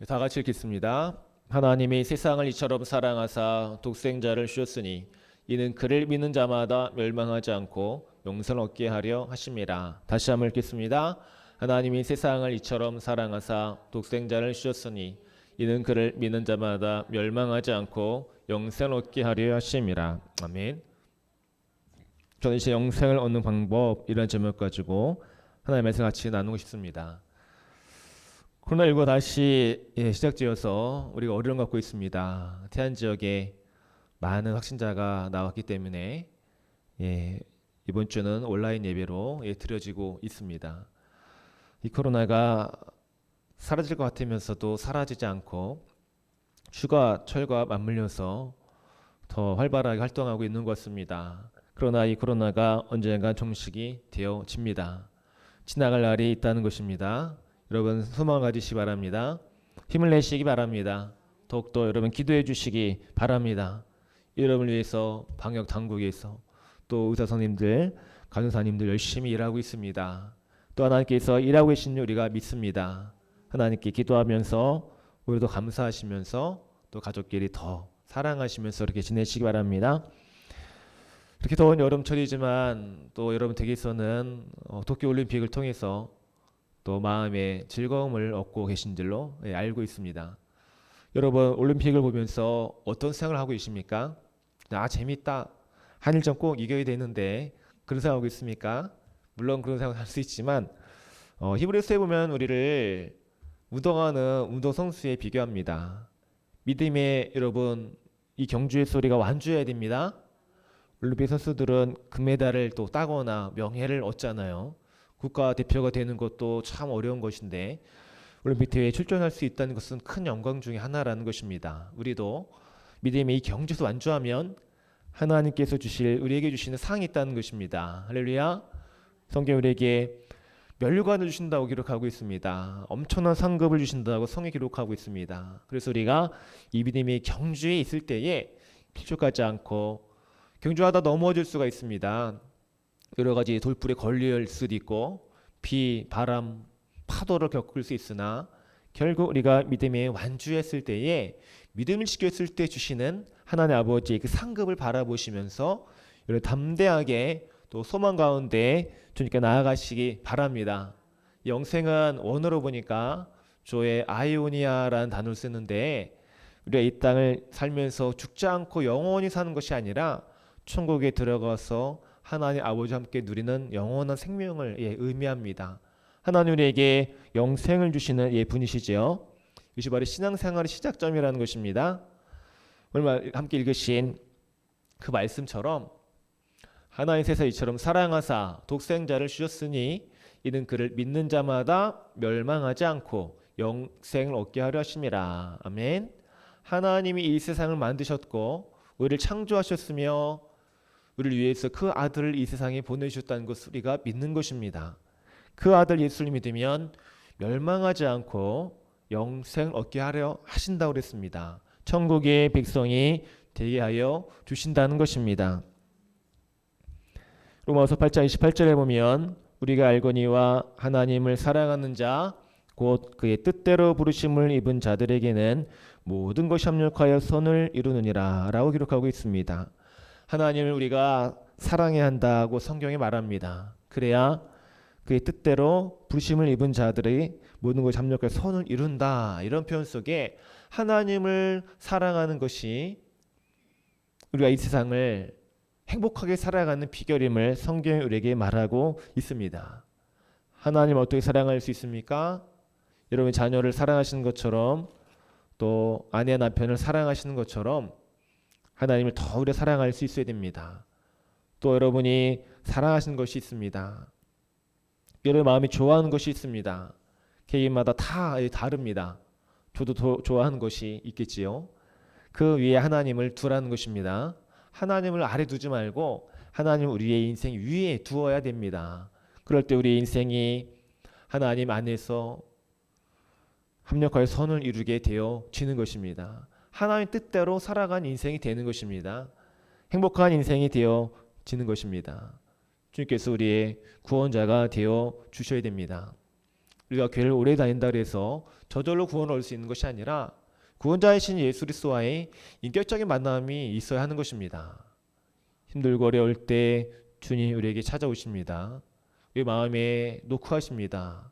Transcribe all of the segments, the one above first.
다 같이 읽겠습니다. 하나님이 세상을 이처럼 사랑하사 독생자를 주셨으니 이는 그를 믿는 자마다 멸망하지 않고 영생을 얻게 하려 하심이라. 다시 한번 읽겠습니다. 하나님이 세상을 이처럼 사랑하사 독생자를 주셨으니 이는 그를 믿는 자마다 멸망하지 않고 영생을 얻게 하려 하심이라. 아멘. 저는 이제 영생을 얻는 방법 이런 제목 가지고 하나님의 말씀 같이 나누고 싶습니다. 코로나19가 다시 시작되어서 우리가 어려움 갖고 있습니다. 태안 지역에 많은 확진자가 나왔기 때문에 이번 주는 온라인 예배로 드려지고 있습니다. 이 코로나가 사라질 것 같으면서도 사라지지 않고 휴가철과 맞물려서 더 활발하게 활동하고 있는 것 같습니다. 그러나 이 코로나가 언젠가 종식이 되어집니다. 지나갈 날이 있다는 것입니다. 여러분 소망을 가지시기 바랍니다. 힘을 내시기 바랍니다. 더욱더 여러분 기도해 주시기 바랍니다. 여러분을 위해서 방역 당국에서 또 의사 선생님들, 간호사님들 열심히 일하고 있습니다. 또 하나님께서 일하고 계신 줄 우리가 믿습니다. 하나님께 기도하면서 우리도 감사하시면서 또 가족끼리 더 사랑하시면서 이렇게 지내시기 바랍니다. 이렇게 더운 여름철이지만 또 여러분 댁에서는 도쿄올림픽을 통해서 또 마음의 즐거움을 얻고 계신 줄로 알고 있습니다. 여러분 올림픽을 보면서 어떤 생각을 하고 계십니까? 재밌다. 한일전 꼭 이겨야 되는데 그런 생각하고 있습니까? 물론 그런 생각을 할 수 있지만 히브리서에 보면 우리를 운동하는 운동선수에 비교합니다. 믿음의 여러분 이 경주의 소리가 완주해야 됩니다. 올림픽 선수들은 금메달을 또 따거나 명예를 얻잖아요. 국가대표가 되는 것도 참 어려운 것인데 올림픽 대회에 출전할 수 있다는 것은 큰 영광 중에 하나라는 것입니다. 우리도 믿음의 이 경주에서 완주하면 하나님께서 우리에게 주시는 상이 있다는 것입니다. 할렐루야. 성경 우리에게 멸관을 주신다고 기록하고 있습니다. 엄청난 상급을 주신다고 성에 기록하고 있습니다. 그래서 우리가 이 믿음의 경주에 있을 때에 필족하지 않고 경주하다 넘어질 수가 있습니다. 여러 가지 돌불에 걸릴 수도 있고 비, 바람, 파도를 겪을 수 있으나 결국 우리가 믿음에 완주했을 때에 믿음을 지켰을 때 주시는 하나님 아버지의 그 상급을 바라보시면서 담대하게 또 소망 가운데 주님께 나아가시기 바랍니다. 영생은 원어로 보니까 조의 아이오니아라는 단어를 쓰는데 우리가 이 땅을 살면서 죽지 않고 영원히 사는 것이 아니라 천국에 들어가서 하나님 아버지와 함께 누리는 영원한 생명을 의미합니다. 하나님 우리에게 영생을 주시는 분이시죠. 이것이 바로 신앙생활의 시작점이라는 것입니다. 오늘 함께 읽으신 그 말씀처럼 하나님 세상 이처럼 사랑하사 독생자를 주셨으니 이는 그를 믿는 자마다 멸망하지 않고 영생을 얻게 하려 하심이라. 아멘. 하나님이 이 세상을 만드셨고 우리를 창조하셨으며 우리를 위해서 그 아들을 이 세상에 보내주셨다는 것을 우리가 믿는 것입니다. 그 아들 예수를 믿으면 멸망하지 않고 영생을 얻게 하려 하신다고 그랬습니다. 천국의 백성이 되게 하여 주신다는 것입니다. 로마서 8장 28절에 보면 우리가 알거니와 하나님을 사랑하는 자 곧 그의 뜻대로 부르심을 입은 자들에게는 모든 것이 합력하여 선을 이루느니라 라고 기록하고 있습니다. 하나님을 우리가 사랑해야 한다고 성경에 말합니다. 그래야 그의 뜻대로 부르심을 입은 자들의 모든 것이 합력하여 선을 이룬다. 이런 표현 속에 하나님을 사랑하는 것이 우리가 이 세상을 행복하게 살아가는 비결임을 성경이 우리에게 말하고 있습니다. 하나님을 어떻게 사랑할 수 있습니까? 여러분 자녀를 사랑하시는 것처럼 또 아내와 남편을 사랑하시는 것처럼 하나님을 더 우리가 사랑할 수 있어야 됩니다. 또 여러분이 사랑하시는 것이 있습니다. 여러분 마음이 좋아하는 것이 있습니다. 개인마다 다 다릅니다. 저도 좋아하는 것이 있겠지요. 그 위에 하나님을 두라는 것입니다. 하나님을 아래 두지 말고 하나님을 우리의 인생 위에 두어야 됩니다. 그럴 때 우리의 인생이 하나님 안에서 합력하여 선을 이루게 되어지는 것입니다. 하나님 뜻대로 살아간 인생이 되는 것입니다. 행복한 인생이 되어지는 것입니다. 주님께서 우리의 구원자가 되어 주셔야 됩니다. 우리가 교회를 오래 다닌다 그래서 저절로 구원을 얻을 수 있는 것이 아니라 구원자이신 예수 그리스도와의 인격적인 만남이 있어야 하는 것입니다. 힘들고 어려울 때 주님 우리에게 찾아오십니다. 우리 마음에 노크하십니다.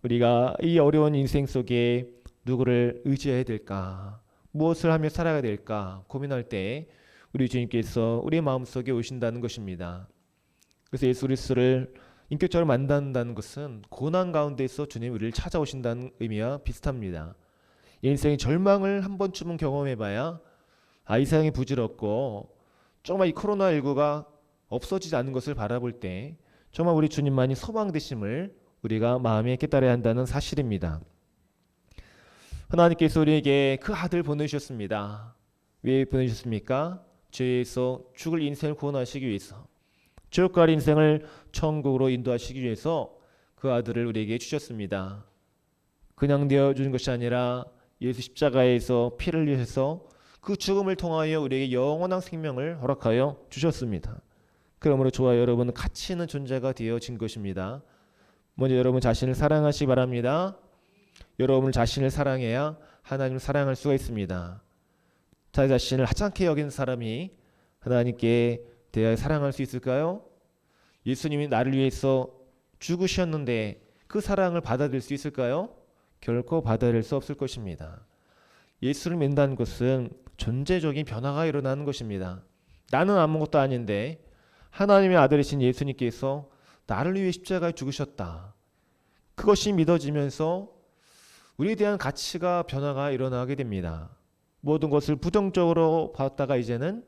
우리가 이 어려운 인생 속에 누구를 의지해야 될까, 무엇을 하며 살아야 될까 고민할 때 우리 주님께서 우리 마음속에 오신다는 것입니다. 그래서 예수 그리스도를 인격적으로 만난다는 것은 고난 가운데서 주님 우리를 찾아오신다는 의미와 비슷합니다. 인생의 절망을 한 번쯤은 경험해봐야 이 세상이 부질없고 정말 이 코로나19가 없어지지 않는 것을 바라볼 때 정말 우리 주님만이 소망 되심을 우리가 마음에 깨달아야 한다는 사실입니다. 하나님께서 우리에게 그 아들 보내주셨습니다. 왜 보내주셨습니까? 죄에서 죽을 인생을 구원하시기 위해서, 지옥 갈 인생을 천국으로 인도하시기 위해서 그 아들을 우리에게 주셨습니다. 그냥 되어주는 것이 아니라 예수 십자가에서 피를 흘리셔서 그 죽음을 통하여 우리에게 영원한 생명을 허락하여 주셨습니다. 그러므로 저와 여러분은 가치 있는 존재가 되어진 것입니다. 먼저 여러분 자신을 사랑하시기 바랍니다. 여러분 자신을 사랑해야 하나님을 사랑할 수가 있습니다. 자기 자신을 하찮게 여긴 사람이 하나님께 대하여 사랑할 수 있을까요? 예수님이 나를 위해서 죽으셨는데 그 사랑을 받아들일 수 있을까요? 결코 받아들일 수 없을 것입니다. 예수를 믿는다는 것은 존재적인 변화가 일어나는 것입니다. 나는 아무것도 아닌데 하나님의 아들이신 예수님께서 나를 위해 십자가에 죽으셨다. 그것이 믿어지면서 우리에 대한 가치가 변화가 일어나게 됩니다. 모든 것을 부정적으로 봤다가 이제는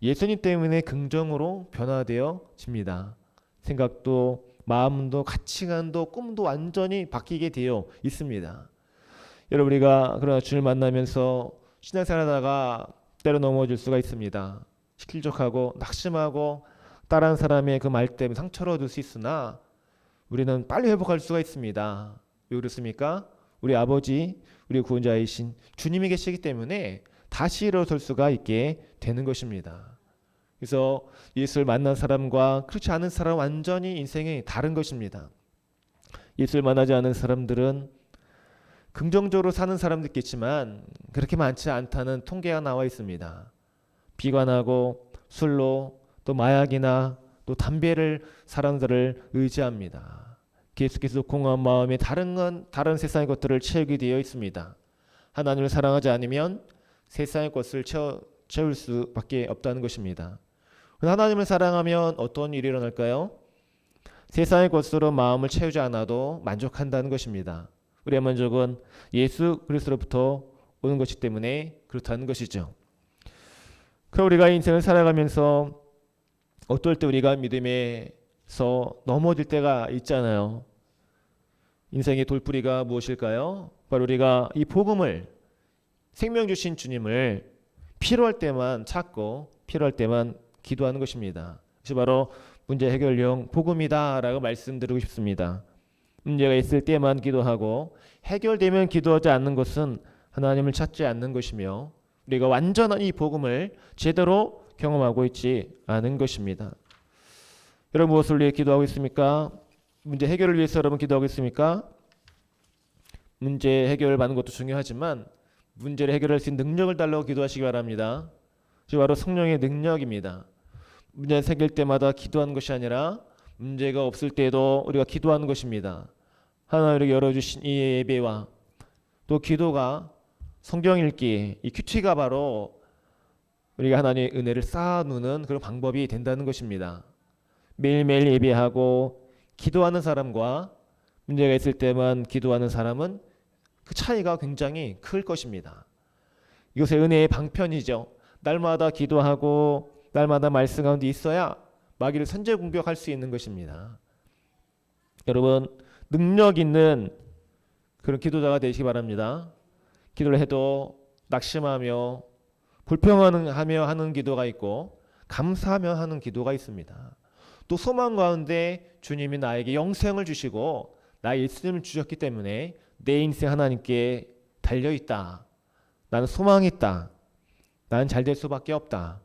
예수님 때문에 긍정으로 변화되어집니다. 생각도 마음도 가치관도 꿈도 완전히 바뀌게 되어 있습니다. 여러분 우리가 그러나 주를 만나면서 신앙생활하다가 때로 넘어질 수가 있습니다. 시킬적하고 낙심하고 다른 사람의 그 말 때문에 상처를 얻을 수 있으나 우리는 빨리 회복할 수가 있습니다. 왜 그렇습니까? 우리 아버지, 우리 구원자이신 주님이 계시기 때문에 다시 일어설 수가 있게 되는 것입니다. 그래서 예수를 만난 사람과 그렇지 않은 사람은 완전히 인생이 다른 것입니다. 예수를 만나지 않은 사람들은 긍정적으로 사는 사람도 있겠지만 그렇게 많지 않다는 통계가 나와 있습니다. 비관하고 술로 또 마약이나 또 담배를 사람들을 의지합니다. 계속해서 공허한 마음에 다른 세상의 것들을 채우게 되어 있습니다. 하나님을 사랑하지 않으면 세상의 것을 채울 수밖에 없다는 것입니다. 하나님을 사랑하면 어떤 일이 일어날까요? 세상의 것으로 마음을 채우지 않아도 만족한다는 것입니다. 우리의 만족은 예수 그리스도로부터 오는 것이기 때문에 그렇다는 것이죠. 그럼 우리가 인생을 살아가면서 어떨 때 우리가 믿음에서 넘어질 때가 있잖아요. 인생의 돌뿌리가 무엇일까요? 바로 우리가 이 복음을, 생명 주신 주님을 필요할 때만 찾고 필요할 때만 기도하는 것입니다. 그것이 바로 문제 해결용 복음이다라고 말씀드리고 싶습니다. 문제가 있을 때만 기도하고 해결되면 기도하지 않는 것은 하나님을 찾지 않는 것이며 우리가 완전한 이 복음을 제대로 경험하고 있지 않은 것입니다. 여러분 무엇을 위해 기도하고 있습니까? 문제 해결을 위해서 여러분 기도하고 있습니까? 문제 해결을 받는 것도 중요하지만 문제를 해결할 수 있는 능력을 달라고 기도하시기 바랍니다. 그것이 바로 성령의 능력입니다. 문제 생길 때마다 기도하는 것이 아니라 문제가 없을 때도 우리가 기도하는 것입니다. 하나님이 열어주신 이 예배와 또 기도가 성경 읽기, 이 큐티가 바로 우리가 하나님의 은혜를 쌓아놓는 그런 방법이 된다는 것입니다. 매일매일 예배하고 기도하는 사람과 문제가 있을 때만 기도하는 사람은 그 차이가 굉장히 클 것입니다. 이것의 은혜의 방편이죠. 날마다 기도하고 날마다 말씀 가운데 있어야 마귀를 선제 공격할 수 있는 것입니다. 여러분 능력 있는 그런 기도자가 되시기 바랍니다. 기도를 해도 낙심하며 불평하며 하는 기도가 있고 감사하며 하는 기도가 있습니다. 또 소망 가운데 주님이 나에게 영생을 주시고 나의 예수님을 주셨기 때문에 내 인생 하나님께 달려있다. 나는 소망이 있다. 나는 잘 될 수밖에 없다.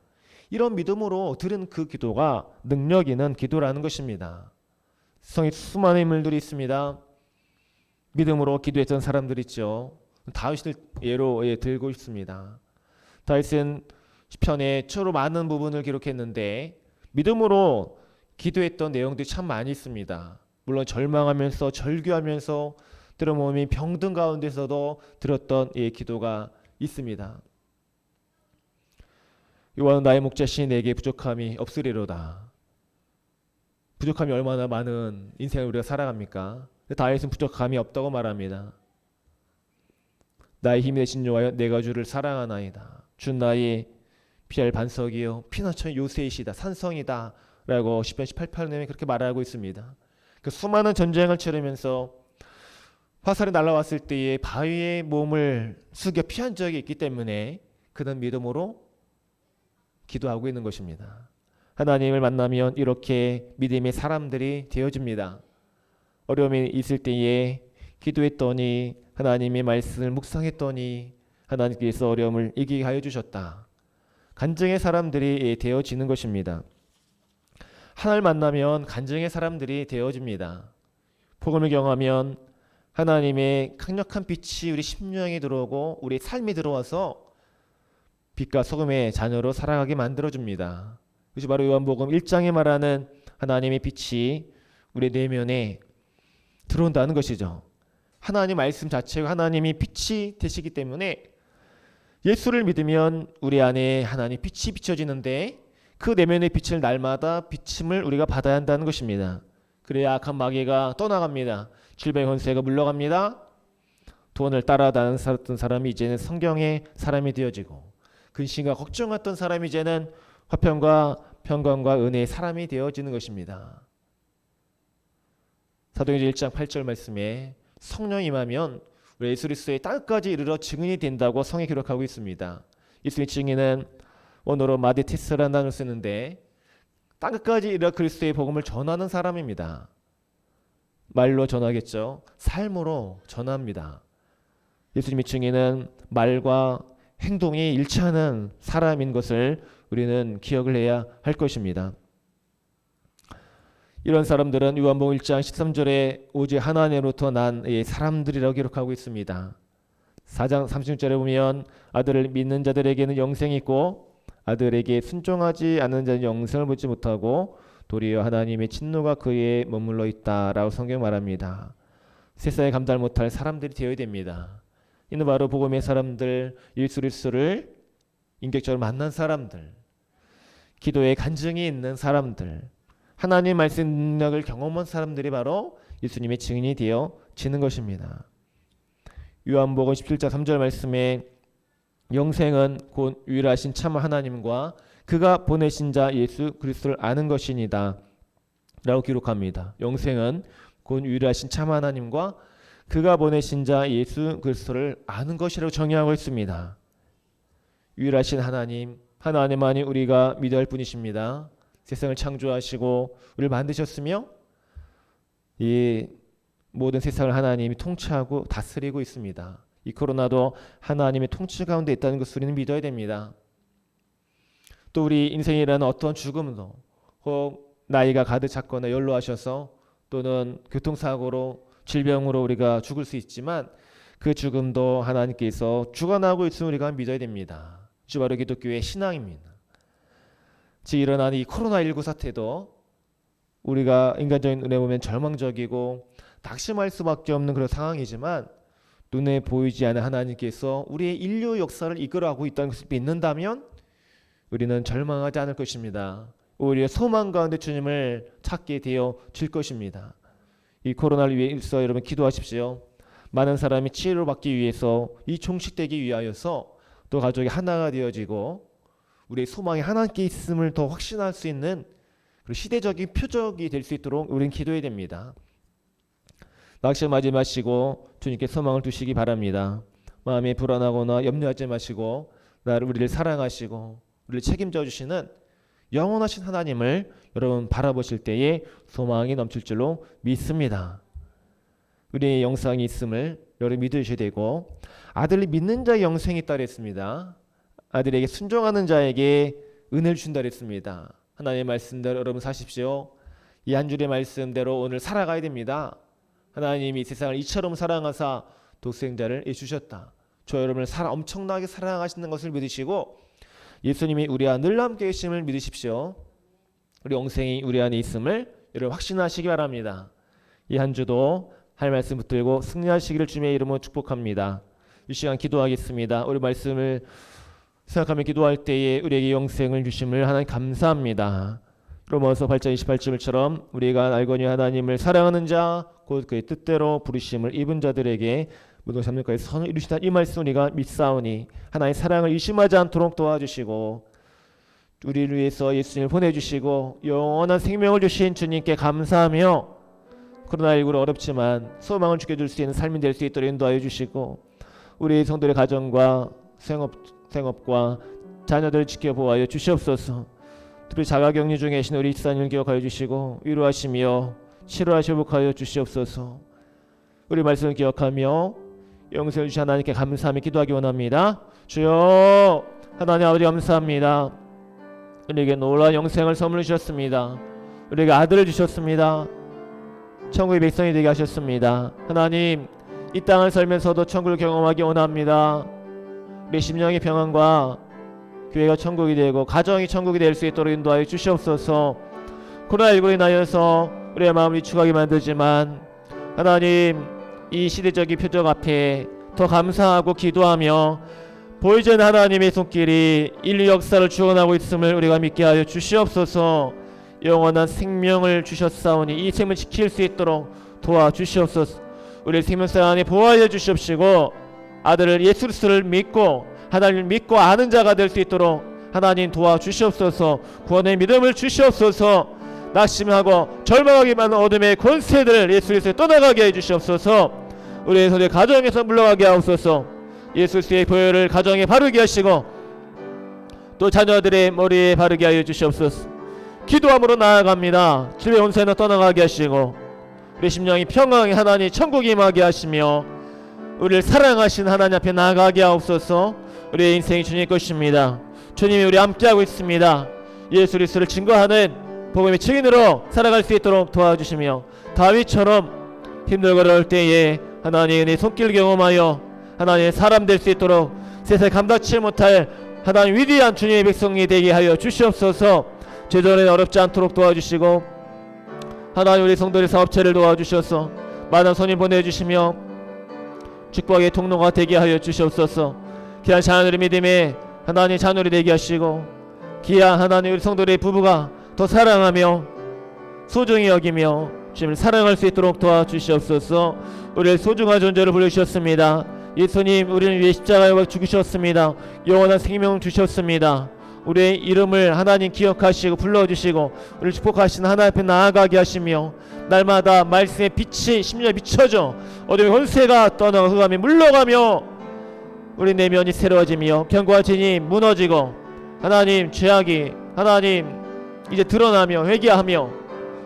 이런 믿음으로 드린 그 기도가 능력 있는 기도라는 것입니다. 세상에 수많은 인물들이 있습니다. 믿음으로 기도했던 사람들 있죠. 다윗을 예로 들고 있습니다. 다윗은 시편에 주로 많은 부분을 기록했는데 믿음으로 기도했던 내용들이 참 많이 있습니다. 물론 절망하면서 절규하면서 때로 몸이 병든 가운데서도 들었던 기도가 있습니다. 이와는 나의 목자신 내게 부족함이 없으리로다. 부족함이 얼마나 많은 인생을 우리가 살아갑니까? 다윗은 부족함이 없다고 말합니다. 나의 힘이 되신 여호와여 내가 주를 사랑하나이다. 주 나의 피할 반석이요 피난처 요새이시다. 산성이다 라고 시편 18편에 그렇게 말하고 있습니다. 그 수많은 전쟁을 치르면서 화살이 날아왔을 때에 바위에 몸을 숙여 피한 적이 있기 때문에 그는 믿음으로 기도하고 있는 것입니다. 하나님을 만나면 이렇게 믿음의 사람들이 되어집니다. 어려움이 있을 때에 기도했더니 하나님의 말씀을 묵상했더니 하나님께서 어려움을 이기게 하여 주셨다. 간증의 사람들이 되어지는 것입니다. 하나님을 만나면 간증의 사람들이 되어집니다. 복음을 경험하면 하나님의 강력한 빛이 우리 심령에 들어오고 우리 삶에 들어와서 빛과 소금의 자녀로 살아가게 만들어줍니다. 그것이 바로 요한복음 1장에 말하는 하나님의 빛이 우리 내면에 들어온다는 것이죠. 하나님 말씀 자체가 하나님이 빛이 되시기 때문에 예수를 믿으면 우리 안에 하나님 빛이 비춰지는데 그 내면의 빛을 날마다 비침을 우리가 받아야 한다는 것입니다. 그래야 악한 마귀가 떠나갑니다. 질병의 권세가 물러갑니다. 돈을 따라다녔던 사람이 이제는 성경의 사람이 되어지고 근심과 걱정했던 사람이 이제는 화평과 평강과 은혜의 사람이 되어지는 것입니다. 사도행전 1장 8절 말씀에 성령이 임하면 우리 예수 그리스도의 땅까지 이르러 증인이 된다고 성에 기록하고 있습니다. 예수의 증인은 원어로 마디테스라는 단어를 쓰는데 땅끝까지 이르러 그리스도의 복음을 전하는 사람입니다. 말로 전하겠죠. 삶으로 전합니다. 예수님의 증인은 말과 행동이 일치하는 사람인 것을 우리는 기억을 해야 할 것입니다. 이런 사람들은 요한복음 1장 13절에 오직 하나님으로부터 난 사람들이라고 기록하고 있습니다. 4장 36절에 보면 아들을 믿는 자들에게는 영생이 있고 아들에게 순종하지 않는 자는 영생을 보지 못하고 도리어 하나님의 진노가 그에 머물러 있다라고 성경 말합니다. 세상에 감당 못할 사람들이 되어야 됩니다. 이는 바로 복음의 사람들, 예수 그리스도를 인격적으로 만난 사람들, 기도에 간증이 있는 사람들, 하나님 말씀 능력을 경험한 사람들이 바로 예수님의 증인이 되어지는 것입니다. 요한복음 17장 3절 말씀에 영생은 곧 유일하신 참 하나님과 그가 보내신 자 예수 그리스도를 아는 것이니다 라고 기록합니다. 영생은 곧 유일하신 참 하나님과 그가 보내신 자 예수 그리스도를 아는 것이라고 정의하고 있습니다. 유일하신 하나님만이 우리가 믿어야 할 분이십니다. 세상을 창조하시고 우리를 만드셨으며 이 모든 세상을 하나님이 통치하고 다스리고 있습니다. 이 코로나도 하나님의 통치 가운데 있다는 것을 우리는 믿어야 됩니다. 또 우리 인생이라는 어떤 죽음도 혹 나이가 가득 찼거나 연로하셔서 또는 교통사고로 질병으로 우리가 죽을 수 있지만 그 죽음도 하나님께서 주관하고 있음을 우리가 믿어야 됩니다. 이것이 바로 기독교의 신앙입니다. 지금 일어나는 이 코로나19 사태도 우리가 인간적인 눈에 보면 절망적이고 낙심할 수밖에 없는 그런 상황이지만 눈에 보이지 않는 하나님께서 우리의 인류 역사를 이끌어가고 있다는 것을 믿는다면 우리는 절망하지 않을 것입니다. 오히려 소망 가운데 주님을 찾게 되어질 것입니다. 이 코로나를 위해서 여러분 기도하십시오. 많은 사람이 치료를 받기 위해서 이 종식되기 위하여서 또 가족이 하나가 되어지고 우리의 소망이 하나님께 있음을 더 확신할 수 있는 시대적인 표적이 될 수 있도록 우리는 기도해야 됩니다. 낙심하지 마시고 주님께 소망을 두시기 바랍니다. 마음이 불안하거나 염려하지 마시고 우리를 사랑하시고 우리를 책임져 주시는 영원하신 하나님을 여러분 바라보실 때에 소망이 넘칠 줄로 믿습니다. 우리의 영생이 있음을 여러분 믿으셔야 되고 아들을 믿는 자의 영생이 있다 그랬습니다. 아들에게 순종하는 자에게 은혜를 준다 그랬습니다. 하나님의 말씀대로 여러분 사십시오. 이 한 줄의 말씀대로 오늘 살아가야 됩니다. 하나님이 세상을 이처럼 사랑하사 독생자를 주셨다. 저 여러분을 엄청나게 사랑하시는 것을 믿으시고 예수님이 우리와 늘 함께 계심을 믿으십시오. 우리 영생이 우리 안에 있음을 여러분 확신하시기 바랍니다. 이 한 주도 할 말씀 붙들고 승리하시기를 주님의 이름으로 축복합니다. 이 시간 기도하겠습니다. 우리 말씀을 생각하며 기도할 때에 우리에게 영생을 주심을 하나님 감사합니다. 로마서 8장 28절처럼 우리가 알거니 하나님을 사랑하는 자 곧 그의 뜻대로 부르심을 입은 자들에게 모든 잠들까지 선을 이루시다. 이 말씀 우리가 믿사오니 하나님의 사랑을 의심하지 않도록 도와주시고 우리를 위해서 예수님을 보내주시고 영원한 생명을 주신 주님께 감사하며 코로나19로 어렵지만 소망을 주게 줄 수 있는 삶이 될 수 있도록 인도하여 주시고 우리 성도의 가정과 생업과 자녀들을 지켜보아여 주시옵소서. 특히 자가격리 중에 계신 우리 집사님을 기억하여 주시고 위로하시며 치료하시고 회복하여 주시옵소서. 우리 말씀을 기억하며 영생을 주신 하나님께 감사하며 기도하기 원합니다. 주여 하나님 아버지 감사합니다. 우리에게 놀라운 영생을 선물로 주셨습니다. 우리에게 아들을 주셨습니다. 천국의 백성이 되게 하셨습니다. 하나님 이 땅을 살면서도 천국을 경험하기 원합니다. 우리 심령의 평안과 교회가 천국이 되고 가정이 천국이 될 수 있도록 인도하여 주시옵소서. 코로나19로 인하여서 우리의 마음을 위축하게 만들지만 하나님 이 시대적인 표적 앞에 더 감사하고 기도하며 보이지 않는 하나님의 손길이 인류 역사를 주관하고 있음을 우리가 믿게 하여 주시옵소서. 영원한 생명을 주셨사오니 이 생명을 지킬 수 있도록 도와주시옵소서. 우리 생명사 안에 보호하여 주시옵시고 아들을 예수 그리스도를 믿고 하나님을 믿고 아는 자가 될 수 있도록 하나님 도와주시옵소서. 구원의 믿음을 주시옵소서. 낙심하고 절망하게 만든 어둠의 권세들을 예수 그리스도에 떠나가게 해주시옵소서. 우리의 손에 가정에서 물러가게 하옵소서. 예수 그리스도의 보혈을 가정에 바르게 하시고 또 자녀들의 머리에 바르게 하여 주시옵소서. 기도함으로 나아갑니다. 주의 온세는 떠나가게 하시고 우리 심령이 평강히 하나님 천국이 임하게 하시며 우리를 사랑하신 하나님 앞에 나아가게 하옵소서. 우리의 인생이 주님 것입니다. 주님이 우리 함께하고 있습니다. 예수 그리스도를 증거하는 복음의 증인으로 살아갈 수 있도록 도와주시며 다윗처럼 힘들고 어려울 때에 하나님의 은혜의 손길 경험하여 하나님의 사람 될 수 있도록 세상에 감당치 못할 하나님 위대한 주님의 백성이 되게 하여 주시옵소서. 제전에 어렵지 않도록 도와주시고 하나님 우리 성도의 사업체를 도와주셔서 많은 손님 보내주시며 축복의 통로가 되게 하여 주시옵소서. 귀한 자녀들의 믿음에 하나님 자녀를 되게 하시고 귀한 하나님 우리 성도의 부부가 더 사랑하며 소중히 여기며 주님을 사랑할 수 있도록 도와주시옵소서. 우리를 소중한 존재로 부르셨습니다. 예수님 우리를 위해 십자가에 죽으셨습니다. 영원한 생명을 주셨습니다. 우리의 이름을 하나님 기억하시고 불러주시고 우리를 축복하시는 하나님 앞에 나아가게 하시며 날마다 말씀의 빛이 심령에 비춰져 어둠의 권세가 떠나가 흑암이 물러가며 우리 내면이 새로워지며 견고한 진이 무너지고 하나님 죄악이 하나님 이제 드러나며 회개하며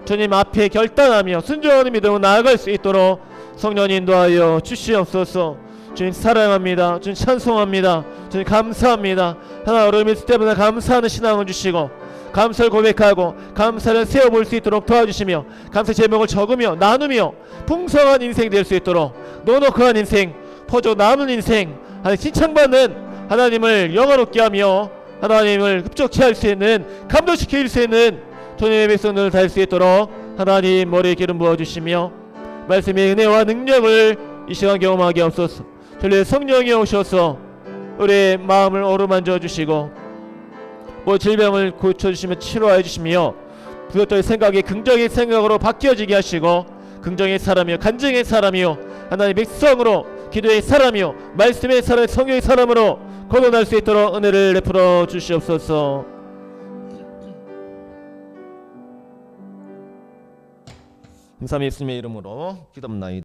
주님 앞에 결단하며 순종하는 믿음으로 나아갈 수 있도록 성령 인도하여 주시옵소서. 주님 사랑합니다. 주님 찬송합니다. 주님 감사합니다. 하나 어려움이 있을 때마다 감사하는 신앙을 주시고 감사를 고백하고 감사를 세워볼 수 있도록 도와주시며 감사 제목을 적으며 나누며 풍성한 인생 될 수 있도록 노노크한 인생 퍼져 남은 인생 하나님 칭찬받는 하나님을 영화롭게 하며 하나님을 흡족케 할 수 있는 감동시킬 수 있는 주님의 백성들을 달 수 있도록 하나님 머리에 기름 부어주시며 말씀의 은혜와 능력을 이 시간 경험하게 하옵소서. 전례 성령이 오셔서 우리의 마음을 어루만져 주시고 질병을 고쳐주시며 치료해 주시며 부여토의 생각이 긍정의 생각으로 바뀌어지게 하시고 긍정의 사람이요 간증의 사람이요 하나님의 백성으로 기도의 사람이요 말씀의 사람 성령의 사람으로 거듭날 수 있도록 은혜를 베풀어 주시옵소서. 감사함이 예수님의 이름으로 기도합니다.